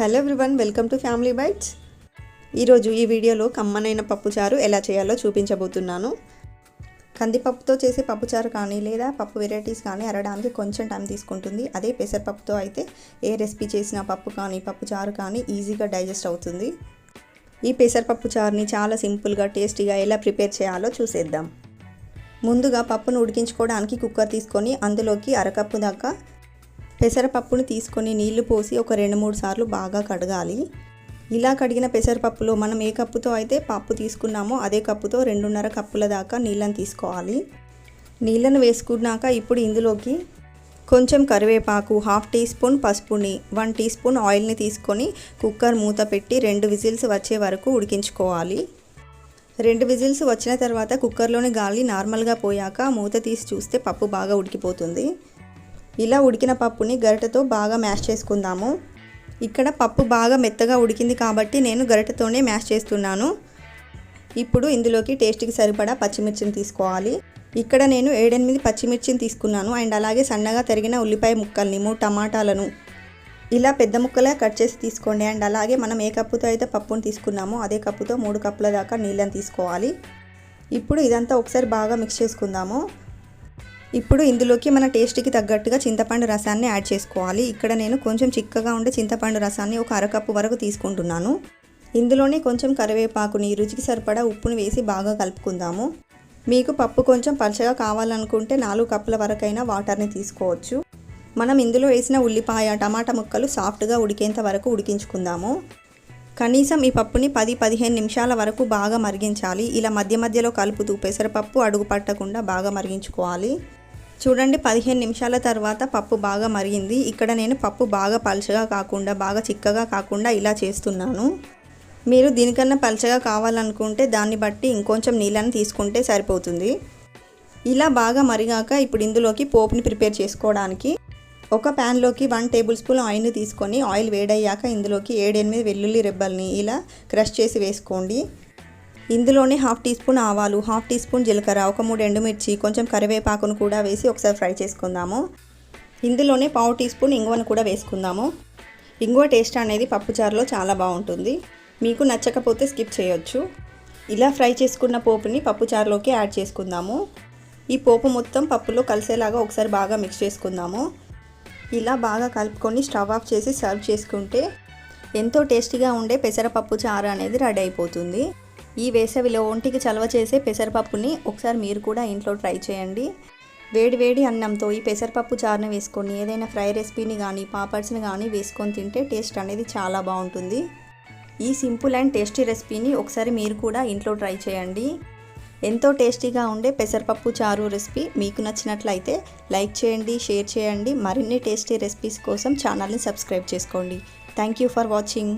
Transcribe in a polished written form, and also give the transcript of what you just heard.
Hello everyone, welcome to Family Bytes. ఈరోజు ఈ వీడియోలో కమ్మనైన పప్పుచారు ఎలా చేయాలో చూపించబోతున్నాను. కందిపప్పుతో చేసే పప్పుచారు కానీ లేదా పప్పు వెరైటీస్ కానీ అరడానికి కొంచెం టైం తీసుకుంటుంది. అదే పెసరపప్పుతో అయితే ఏ రెసిపీ చేసినా పప్పు కానీ పప్పుచారు కానీ ఈజీగా డైజెస్ట్ అవుతుంది. ఈ పెసరపప్పు చారుని చాలా సింపుల్గా టేస్టీగా ఎలా ప్రిపేర్ చేయాలో చూసేద్దాం. ముందుగా పప్పును ఉడికించుకోవడానికి కుక్కర్ తీసుకొని అందులోకి అరకప్పు దాకా పెసరపప్పును తీసుకొని నీళ్లు పోసి ఒక 2-3 సార్లు బాగా కడగాలి. ఇలా కడిగిన పెసరపప్పులో మనం ఏ కప్పుతో అయితే పప్పు తీసుకున్నామో అదే కప్పుతో 2.5 కప్పుల దాకా నీళ్ళని తీసుకోవాలి. నీళ్ళను వేసుకున్నాక ఇప్పుడు ఇందులోకి కొంచెం కరివేపాకు, 1/2 టీ స్పూన్ పసుపుని, 1 టీ స్పూన్ ఆయిల్ని తీసుకొని కుక్కర్ మూత పెట్టి 2 విజిల్స్ వచ్చే వరకు ఉడికించుకోవాలి. 2 విజిల్స్ వచ్చిన తర్వాత కుక్కర్లోని గాలి నార్మల్గా పోయాక మూత తీసి చూస్తే పప్పు బాగా ఉడికిపోతుంది. ఇలా ఉడికిన పప్పుని గరిటెతో బాగా మ్యాష్ చేసుకుందాము. ఇక్కడ పప్పు బాగా మెత్తగా ఉడికింది కాబట్టి నేను గరిటెతోనే మ్యాష్ చేస్తున్నాను. ఇప్పుడు ఇందులోకి టేస్ట్కి సరిపడా పచ్చిమిర్చిని తీసుకోవాలి. ఇక్కడ నేను 7-8 పచ్చిమిర్చిని తీసుకున్నాను. అండ్ అలాగే సన్నగా తరిగిన ఉల్లిపాయ ముక్కల్ని, 3 టమాటాలను ఇలా పెద్ద ముక్కలా కట్ చేసి తీసుకోండి. అండ్ అలాగే మనం ఏ కప్పుతో అయితే పప్పును తీసుకున్నామో అదే కప్పుతో 3 కప్పుల దాకా నీళ్ళని తీసుకోవాలి. ఇప్పుడు ఇదంతా ఒకసారి బాగా మిక్స్ చేసుకుందాము. ఇప్పుడు ఇందులోకి మన టేస్ట్కి తగ్గట్టుగా చింతపండు రసాన్ని యాడ్ చేసుకోవాలి. ఇక్కడ నేను కొంచెం చిక్కగా ఉండే చింతపండు రసాన్ని ఒక అరకప్పు వరకు తీసుకుంటున్నాను. ఇందులోనే కొంచెం కరివేపాకుని, రుచికి సరిపడా ఉప్పుని వేసి బాగా కలుపుకుందాము. మీకు పప్పు కొంచెం పలచగా కావాలనుకుంటే 4 కప్పుల వరకైనా వాటర్ని తీసుకోవచ్చు. మనం ఇందులో వేసిన ఉల్లిపాయ, టమాటా ముక్కలు సాఫ్ట్గా ఉడికేంత వరకు ఉడికించుకుందాము. కనీసం ఈ పప్పుని 10-15 నిమిషాల వరకు బాగా మరిగించాలి. ఇలా మధ్య మధ్యలో కలుపుతూ పెసరపప్పు అడుగు పట్టకుండా బాగా మరిగించుకోవాలి. చూడండి, 15 నిమిషాల తర్వాత పప్పు బాగా మరిగింది. ఇక్కడ నేను పప్పు బాగా పలచగా కాకుండా బాగా చిక్కగా కాకుండా ఇలా చేస్తున్నాను. మీరు దీనికన్నా పలచగా కావాలనుకుంటే దాన్ని బట్టి ఇంకొంచెం నీళ్ళని తీసుకుంటే సరిపోతుంది. ఇలా బాగా మరిగాక ఇప్పుడు ఇందులోకి పోపుని ప్రిపేర్ చేసుకోవడానికి ఒక ప్యాన్లోకి 1 టేబుల్ స్పూన్ ఆయిల్ని తీసుకొని ఆయిల్ వేడయ్యాక ఇందులోకి 7-8 వెల్లుల్లి రెబ్బల్ని ఇలా క్రష్ చేసి వేసుకోండి. ఇందులోనే 1/2 టీ స్పూన్ ఆవాలు, 1/2 టీ స్పూన్ జీలకర్ర, ఒక 3 ఎండుమిర్చి, కొంచెం కరివేపాకును కూడా వేసి ఒకసారి ఫ్రై చేసుకుందాము. ఇందులోనే 1/2 టీ స్పూన్ ఇంగువను కూడా వేసుకుందాము. ఇంగువ టేస్ట్ అనేది పప్పుచారులో చాలా బాగుంటుంది. మీకు నచ్చకపోతే స్కిప్ చేయొచ్చు. ఇలా ఫ్రై చేసుకున్న పోపుని పప్పుచారులోకి యాడ్ చేసుకుందాము. ఈ పోపు మొత్తం పప్పులో కలిసేలాగా ఒకసారి బాగా మిక్స్ చేసుకుందాము. ఇలా బాగా కలుపుకొని స్టవ్ ఆఫ్ చేసి సర్వ్ చేసుకుంటే ఎంతో టేస్టీగా ఉండే పెసరపప్పు చారు అనేది రెడీ అయిపోతుంది. ఈ వేసవిలో ఒంటికి చలవ చేసే పెసరపప్పుని ఒకసారి మీరు కూడా ఇంట్లో ట్రై చేయండి. వేడి వేడి అన్నంతో ఈ పెసరపప్పు చారుని వేసుకొని ఏదైనా ఫ్రై రెసిపీని కానీ పాపడ్స్ని కానీ వేసుకొని తింటే టేస్ట్ అనేది చాలా బాగుంటుంది. ఈ సింపుల్ అండ్ టేస్టీ రెసిపీని ఒకసారి మీరు కూడా ఇంట్లో ట్రై చేయండి. ఎంతో టేస్టీగా ఉండే పెసరపప్పు చారు రెసిపీ మీకు నచ్చినట్లయితే లైక్ చేయండి, షేర్ చేయండి. మరిన్ని టేస్టీ రెసిపీస్ కోసం ఛానల్ని సబ్స్క్రైబ్ చేసుకోండి. Thank you for watching.